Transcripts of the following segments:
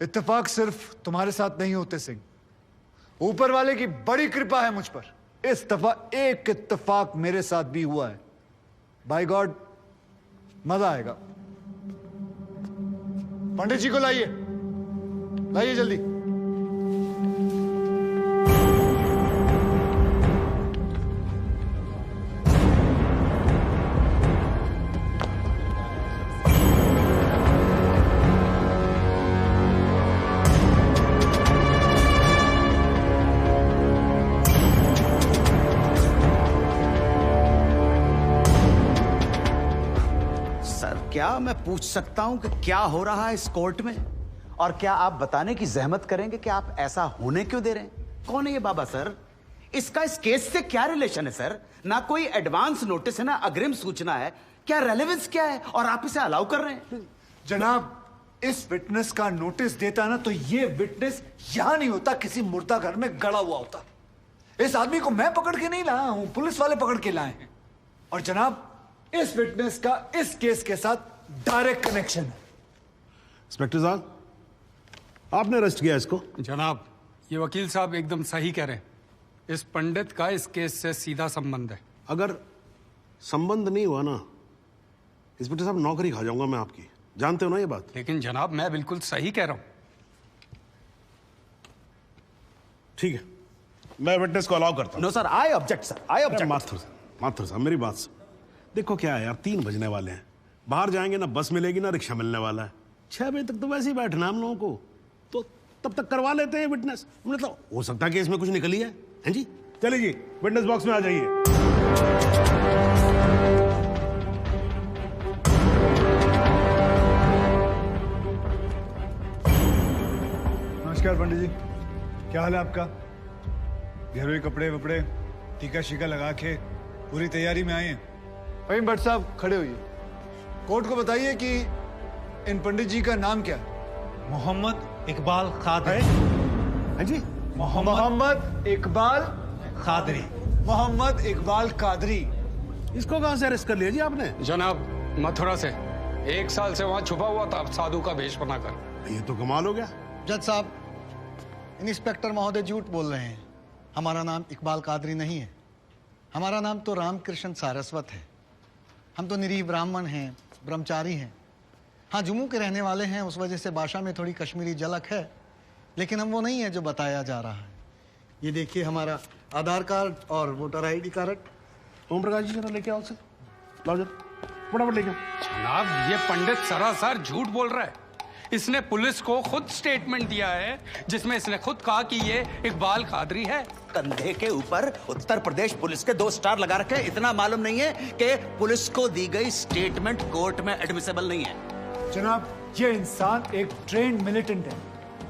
इत्तेफाक सिर्फ तुम्हारे साथ नहीं होते सिंह, ऊपर वाले की बड़ी कृपा है मुझ पर। इस दफा एक इत्तेफाक मेरे साथ भी हुआ है। बाय गॉड, मजा आएगा। पंडित जी को लाइए, लाइए जल्दी। क्या मैं पूछ सकता हूं कि क्या हो रहा है इस कोर्ट में? और क्या आप बताने की जहमत करेंगे कि आप ऐसा होने क्यों दे रहे हैं? कौन है ये बाबा सर? इसका इस केस से क्या रिलेशन है सर? ना कोई एडवांस नोटिस है, ना अग्रिम सूचना है। क्या रेलेवेंस क्या है और आप इसे अलाउ कर रहे हैं? जनाब, इस विटनेस का नोटिस देता ना तो ये विटनेस यहां नहीं होता, किसी मुर्दा घर में गड़ा हुआ होता। इस आदमी को मैं पकड़ के नहीं लाया हूं, पुलिस वाले पकड़ के लाए हैं। और जनाब, इस विटनेस का इस केस के साथ डायरेक्ट कनेक्शन है। इंस्पेक्टर साहब, आपने अरेस्ट किया इसको? जनाब, ये वकील साहब एकदम सही कह रहे हैं। इस पंडित का इस केस से सीधा संबंध है। अगर संबंध नहीं हुआ ना, इंस्पेक्टर साहब, नौकरी खा जाऊंगा मैं आपकी। जानते हो ना ये बात? लेकिन जनाब, मैं बिल्कुल सही कह रहा हूं। ठीक है, मैं विटनेस को अलाउ करता हूं। No sir, I object sir, I object. Mathur साहब, मेरी बात सुन। देखो क्या है यार, 3 बजने वाले हैं, बाहर जाएंगे ना बस मिलेगी ना रिक्शा मिलने वाला है। 6 बजे तक तो वैसे ही बैठना हम लोगों को, तो तब तक करवा लेते हैं विटनेस। मतलब हो सकता है कि इसमें कुछ निकली है। हैं जी? चलिए जी, विटनेस बॉक्स में आ जाइए। नमस्कार पंडित जी, क्या हाल है आपका? घरेलू कपड़े वपड़े, टीका शीका लगा के पूरी तैयारी में आए हैं। भाई भट्ट साहब, खड़े होइए। कोर्ट को बताइए कि इन पंडित जी का नाम क्या है? मोहम्मद इकबाल कादरी। हाँ जी? मोहम्मद इकबाल कादरी। मोहम्मद इकबाल कादरी। इसको कहां से अरेस्ट कर लिया जी आपने? जनाब, मथुरा से 1 साल से वहां छुपा हुआ था साधु का भेष बनाकर। ये तो कमाल हो गया। जज साहब, इंस्पेक्टर महोदय झूठ बोल रहे हैं। हमारा नाम इकबाल कादरी नहीं है, हमारा नाम तो रामकृष्ण सारस्वत है। हम तो निरीह ब्राह्मण हैं, ब्रह्मचारी हैं। हाँ, जम्मू के रहने वाले हैं, उस वजह से भाषा में थोड़ी कश्मीरी झलक है, लेकिन हम वो नहीं है जो बताया जा रहा है। ये देखिए हमारा आधार कार्ड और voter ID card. Om Prakash ji, जरा लेके आओ से, लाओ जरा फटाफट लेके आओ। जनाब, ये पंडित सरासर झूठ बोल रहा है। इसने पुलिस को खुद स्टेटमेंट दिया है जिसमें इसने खुद कहा कि ये इकबाल कादरी है। कंधे के ऊपर उत्तर प्रदेश पुलिस के 2 स्टार लगा रखे। इतना मालूम नहीं है कि पुलिस को दी गई स्टेटमेंट कोर्ट में एडमिसेबल नहीं है। जनाब, ये इंसान एक ट्रेन्ड मिलिटेंट है।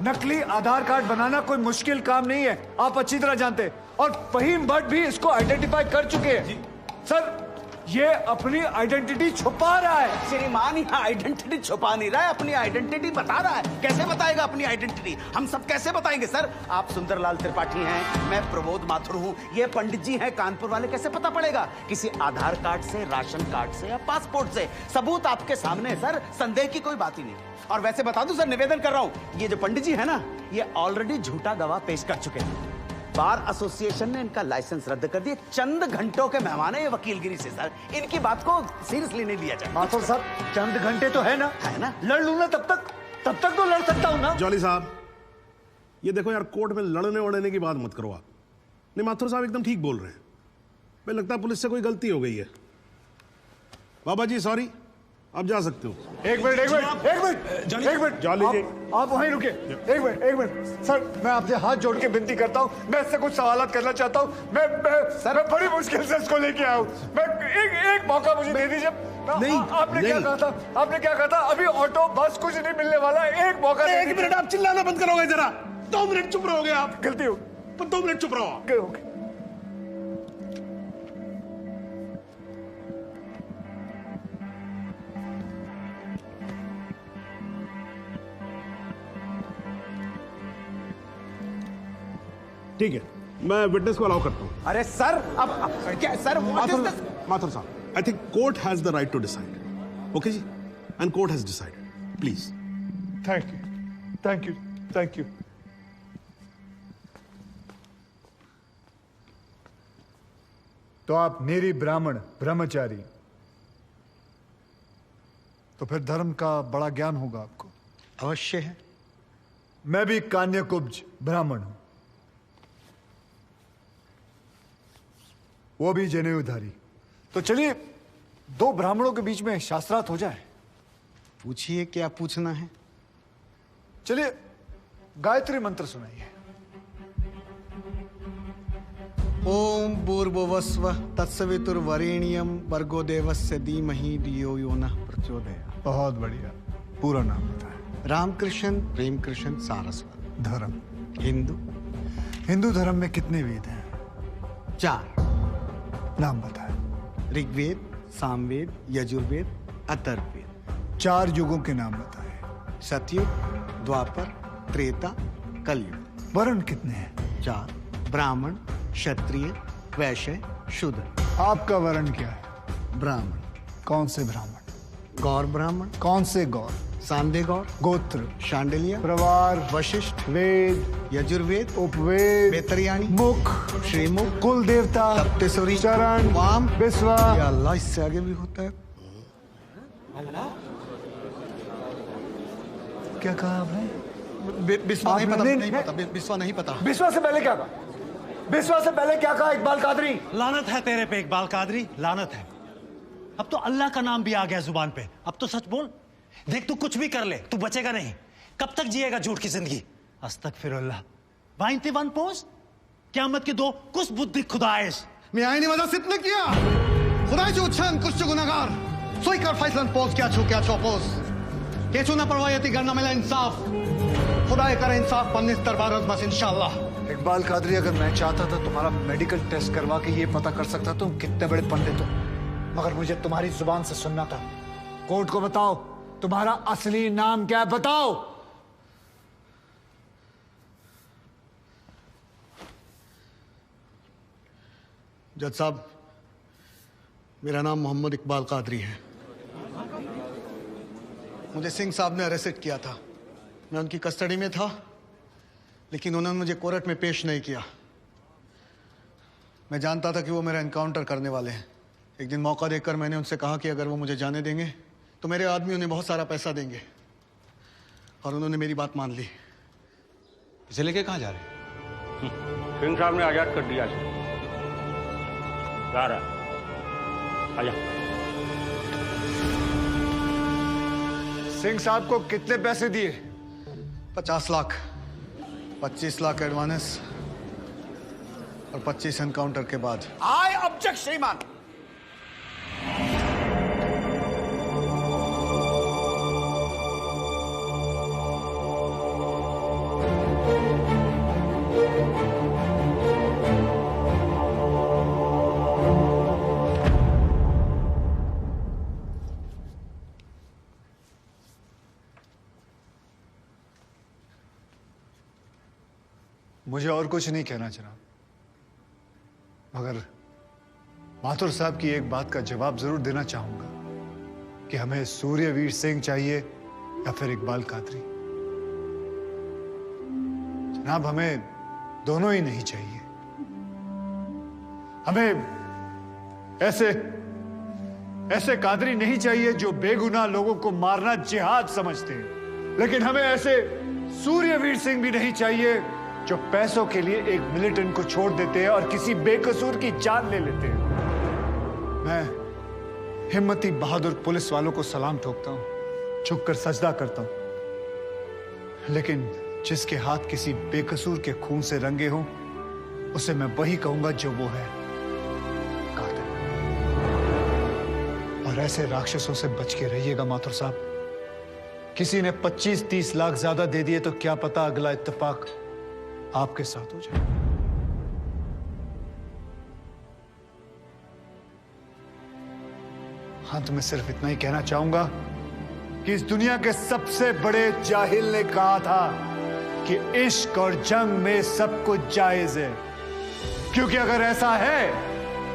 नकली आधार कार्ड बनाना कोई मुश्किल काम नहीं है, आप अच्छी तरह जानते हैं। और फहीम भट्ट भी इसको आइडेंटिफाई कर चुके हैं। सर, ये अपनी आइडेंटिटी छुपा रहा है। श्रीमान यहाँ आइडेंटिटी छुपा नहीं रहा है, अपनी आइडेंटिटी बता रहा है। कैसे बताएगा अपनी आइडेंटिटी? हम सब कैसे बताएंगे सर? आप सुंदरलाल त्रिपाठी हैं, मैं प्रबोध माथुर हूँ, ये पंडित जी हैं कानपुर वाले। कैसे पता पड़ेगा? किसी आधार कार्ड से, राशन कार्ड से या पासपोर्ट से। सबूत आपके सामने है सर, संदेह की कोई बात ही नहीं। और वैसे बता दूं सर, निवेदन कर रहा हूं, ये जो पंडित जी है ना, ये ऑलरेडी झूठा गवाह पेश कर चुके हैं। बार एसोसिएशन ने इनका लाइसेंस रद्द कर दिया। चंद घंटों के मेहमान है ये वकीलगिरी से सर, इनकी बात को सीरियसली नहीं लिया जाए। माथुर साहब, चंद घंटे तो है ना, लड़ लूं ना तब तक तो लड़ सकता हूं ना। जॉली साहब, ये देखो यार, कोर्ट में लड़ने वड़ने की बात मत करो आप। नहीं, माथुर साहब एकदम ठीक बोल रहे हैं। मुझे लगता है पुलिस से कोई गलती हो गई है। बाबा जी सॉरी, आप जा सकते हो। एक मिनट जॉली जी, आप वहीं रुके। एक मिनट सर, मैं आपसे हाथ जोड़ के विनती करता हूँ, मैं इससे कुछ सवालात करना चाहता हूँ। मैं बड़ी मुश्किल से इसको लेके आया हूँ। मैं एक मौका मुझे दे दीजिए। नहीं, आपने क्या कहा था? आपने क्या कहा था? अभी ऑटो बस कुछ नहीं मिलने वाला है, एक मौका। 1 मिनट आप चिल्लाना बंद करोगे जरा? 2 मिनट चुप रहोगे आप? गलती हो, 2 मिनट चुप रहो। ठीक है, मैं विटनेस को अलाउ करता हूं। अरे सर, अब क्या सर? माथुर साहब, I think court has the right to decide. Okay जी, and court has decided. Please. Thank you, thank you. तो आप निरी ब्राह्मण ब्रह्मचारी, तो फिर धर्म का बड़ा ज्ञान होगा आपको। अवश्य है। मैं भी कान्यकुब्ज ब्राह्मण हूं, वो भी जनेऊधारी। तो चलिए दो ब्राह्मणों के बीच में शास्त्रार्थ हो जाए। पूछिए, क्या पूछना है? चलिए गायत्री मंत्र सुनाइए। ओम भूर्भुवस्व तत्सवितुर्वरेण्यम भर्गो देवस्य धीमहि धियो यो नः प्रचोदयात्। बहुत बढ़िया, पूरा नाम बताएं। रामकृष्ण प्रेमकृष्ण सारस्वत। धर्म? हिंदू। हिंदू धर्म में कितने वेद हैं? 4। नाम बताएं। ऋग्वेद, सामवेद, यजुर्वेद, अथर्ववेद। 4 युगों के नाम बताएं। सतयुग, द्वापर, त्रेता, कलयुग। वर्ण कितने हैं? 4। ब्राह्मण, क्षत्रिय, वैश्य, शूद्र। आपका वर्ण क्या है? ब्राह्मण। कौन से ब्राह्मण? गौर ब्राह्मण। कौन से गौर? सांदे गौर। गोत्र? शांडिल्य, प्रवार? वशिष्ठ, वेद? यजुर्वेद, उपवेद? बेतरियाणी, मुख? श्रीमुख, कुल देवता? सप्तसुरी, चरण? वाम, बिस्वा? या अल्लाह, इससे आगे भी होता है। क्या कहा आपने? बिस्वा नहीं आपने पता, नहीं- नहीं पता, बिस्वा नहीं पता। बिस्वा से पहले क्या कहा? बिस्वा से पहले क्या कहा इकबाल कादरी? लानत है तेरे पे इकबाल कादरी, लानत है। अब तो अल्लाह का नाम भी आ गया जुबान पे। अब तो सच बोल। देख, तू कुछ भी कर ले, तू बचेगा नहीं। कब तक जिएगा झूठ की जिंदगी? अस्तगफिरुल्लाह। वाइंती वन पोस क़यामत के 2 कुछ बुद्धि खुदाइश। मी आईने वाला सिद्ध किया खुदायचे उच्छान कुछ गुनाहगार सोईकर फैसलन पोस क्या छो पोस केचू ना परवायती करना मिला इंसाफ खुदा करे इंसाफ पन्नीस दरबार बस इंशाल्लाह। इकबाल कादरी, अगर मैं चाहता था तुम्हारा मेडिकल टेस्ट करवा के ये पता कर सकता तुम कितने बड़े पंडित हो, मगर मुझे तुम्हारी जुबान से सुनना था। कोर्ट को बताओ तुम्हारा असली नाम क्या है, बताओ। जज साहब, मेरा नाम मोहम्मद इकबाल कादरी है। मुझे सिंह साहब ने अरेस्ट किया था। मैं उनकी कस्टडी में था, लेकिन उन्होंने मुझे कोर्ट में पेश नहीं किया। मैं जानता था कि वो मेरा एनकाउंटर करने वाले हैं। एक दिन मौका देकर मैंने उनसे कहा कि अगर वो मुझे जाने देंगे तो मेरे आदमी उन्हें बहुत सारा पैसा देंगे, और उन्होंने मेरी बात मान ली। इसे लेके कहाँ जा रहे हैं? सिंह साहब ने आजाद कर दिया इसे। जा रहा है। आजा। सिंह साहब को कितने पैसे दिए? 50 लाख, 25 लाख एडवांस और 25 एनकाउंटर के बाद। आई ऑब्जेक्ट श्रीमान। मुझे और कुछ नहीं कहना जनाब, मगर माथुर साहब की एक बात का जवाब जरूर देना चाहूंगा कि हमें सूर्यवीर सिंह चाहिए या फिर इकबाल कादरी। जनाब, हमें दोनों ही नहीं चाहिए। हमें ऐसे कादरी नहीं चाहिए जो बेगुनाह लोगों को मारना जिहाद समझते हैं, लेकिन हमें ऐसे सूर्यवीर सिंह भी नहीं चाहिए जो पैसों के लिए एक मिलिटेंट को छोड़ देते हैं और किसी बेकसूर की जान ले लेते हैं। मैं हिम्मती बहादुर पुलिस वालों को सलाम ठोकता हूं, झुककर सजदा करता हूं, लेकिन जिसके हाथ किसी बेकसूर के खून से रंगे हों, उसे मैं वही कहूंगा जो वो है, कातिल। और ऐसे राक्षसों से बच के रहिएगा माथुर साहब। किसी ने 25-30 लाख ज्यादा दे दिए तो क्या पता अगला इत्तेफाक आपके साथ हो जाए। अंत में सिर्फ इतना ही कहना चाहूंगा कि इस दुनिया के सबसे बड़े जाहिल ने कहा था कि इश्क और जंग में सब कुछ जायज है, क्योंकि अगर ऐसा है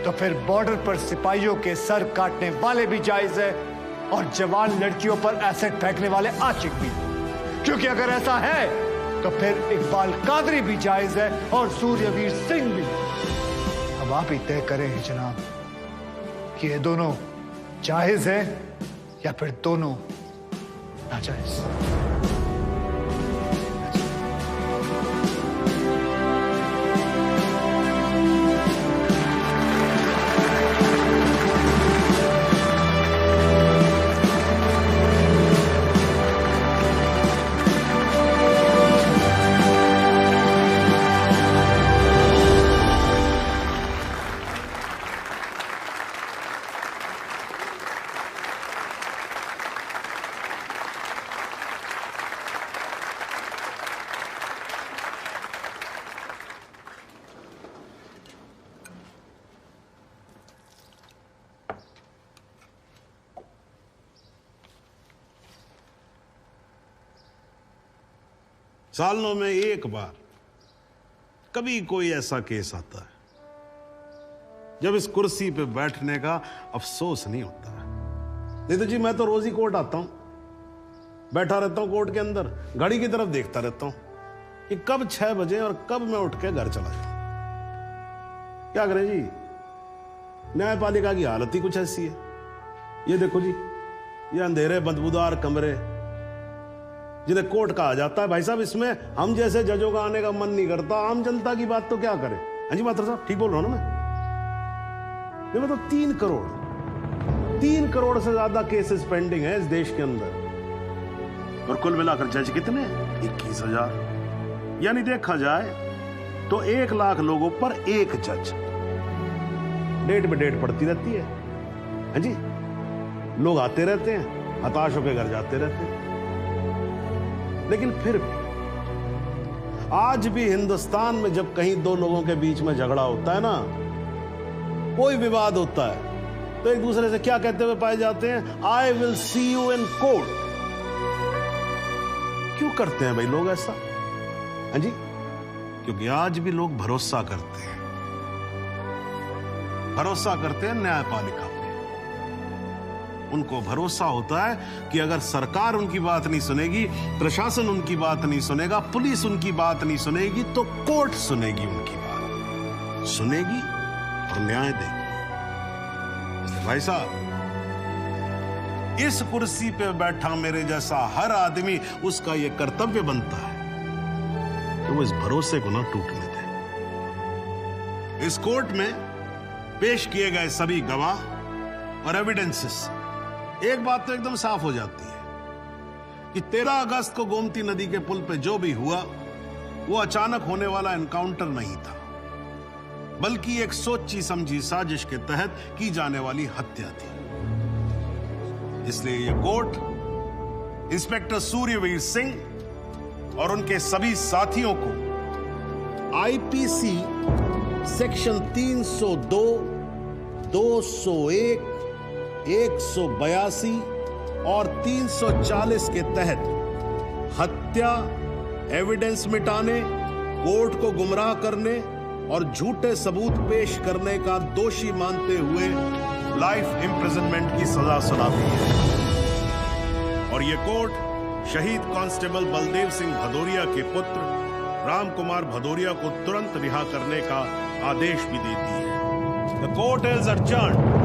तो फिर बॉर्डर पर सिपाहियों के सर काटने वाले भी जायज है और जवान लड़कियों पर एसिड फेंकने वाले आशिक भी। क्योंकि अगर ऐसा है तो फिर इकबाल कादरी भी जायज है और सूर्यवीर सिंह भी। अब आप ही तय करें जनाब कि ये दोनों जायज है या फिर दोनों नाजायज। सालों में एक बार कभी कोई ऐसा केस आता है जब इस कुर्सी पे बैठने का अफसोस नहीं होता है। नहीं तो जी मैं तो रोज ही कोर्ट आता हूं, बैठा रहता हूं कोर्ट के अंदर, घड़ी की तरफ देखता रहता हूं कि कब 6 बजे और कब मैं उठ के घर चला जाऊं। क्या करें जी, न्यायपालिका की हालत ही कुछ ऐसी है। ये देखो जी, ये अंधेरे बदबूदार कमरे जिन्हें कोर्ट कहा जाता है, भाई साहब इसमें हम जैसे जजों का आने का मन नहीं करता। आम जनता की बात तो क्या करें। हाँ जी मात्र साहब, ठीक बोल रहा हूं ना मैं? तो 3 करोड़ से ज्यादा केसेस पेंडिंग है इस देश के अंदर, और कुल मिलाकर जज कितने? 21,000। यानी देखा जाए तो 1 लाख लोगों पर 1 जज। डेट पे डेट पड़ती रहती है। हाँ जी, लोग आते रहते हैं, हताश होकर घर जाते रहते हैं। लेकिन फिर भी आज भी हिंदुस्तान में जब कहीं 2 लोगों के बीच में झगड़ा होता है ना, कोई विवाद होता है, तो एक दूसरे से क्या कहते हुए पाए जाते हैं? I will see you in court. क्यों करते हैं भाई लोग ऐसा? हाँ जी, क्योंकि आज भी लोग भरोसा करते हैं, न्यायपालिका पे। उनको भरोसा होता है कि अगर सरकार उनकी बात नहीं सुनेगी, प्रशासन उनकी बात नहीं सुनेगा, पुलिस उनकी बात नहीं सुनेगी, तो कोर्ट सुनेगी उनकी बात, सुनेगी और न्याय देगी। भाई साहब, इस कुर्सी पे बैठा मेरे जैसा हर आदमी, उसका यह कर्तव्य बनता है कि वो इस भरोसे को ना टूटने दे। इस कोर्ट में पेश किए गए सभी गवाह और एविडेंसेस, एक बात तो एकदम साफ हो जाती है कि 13 अगस्त को गोमती नदी के पुल पे जो भी हुआ वो अचानक होने वाला एनकाउंटर नहीं था, बल्कि एक सोची समझी साजिश के तहत की जाने वाली हत्या थी। इसलिए यह कोर्ट इंस्पेक्टर सूर्यवीर सिंह और उनके सभी साथियों को आईपीसी सेक्शन 302, 201, 182 और 340 के तहत हत्या, एविडेंस मिटाने, कोर्ट को गुमराह करने और झूठे सबूत पेश करने का दोषी मानते हुए लाइफ इम्प्रिजनमेंट की सजा सुनाती है। और यह कोर्ट शहीद कांस्टेबल बलदेव सिंह भदौरिया के पुत्र राम कुमार भदौरिया को तुरंत रिहा करने का आदेश भी देती है। The court is adjourned.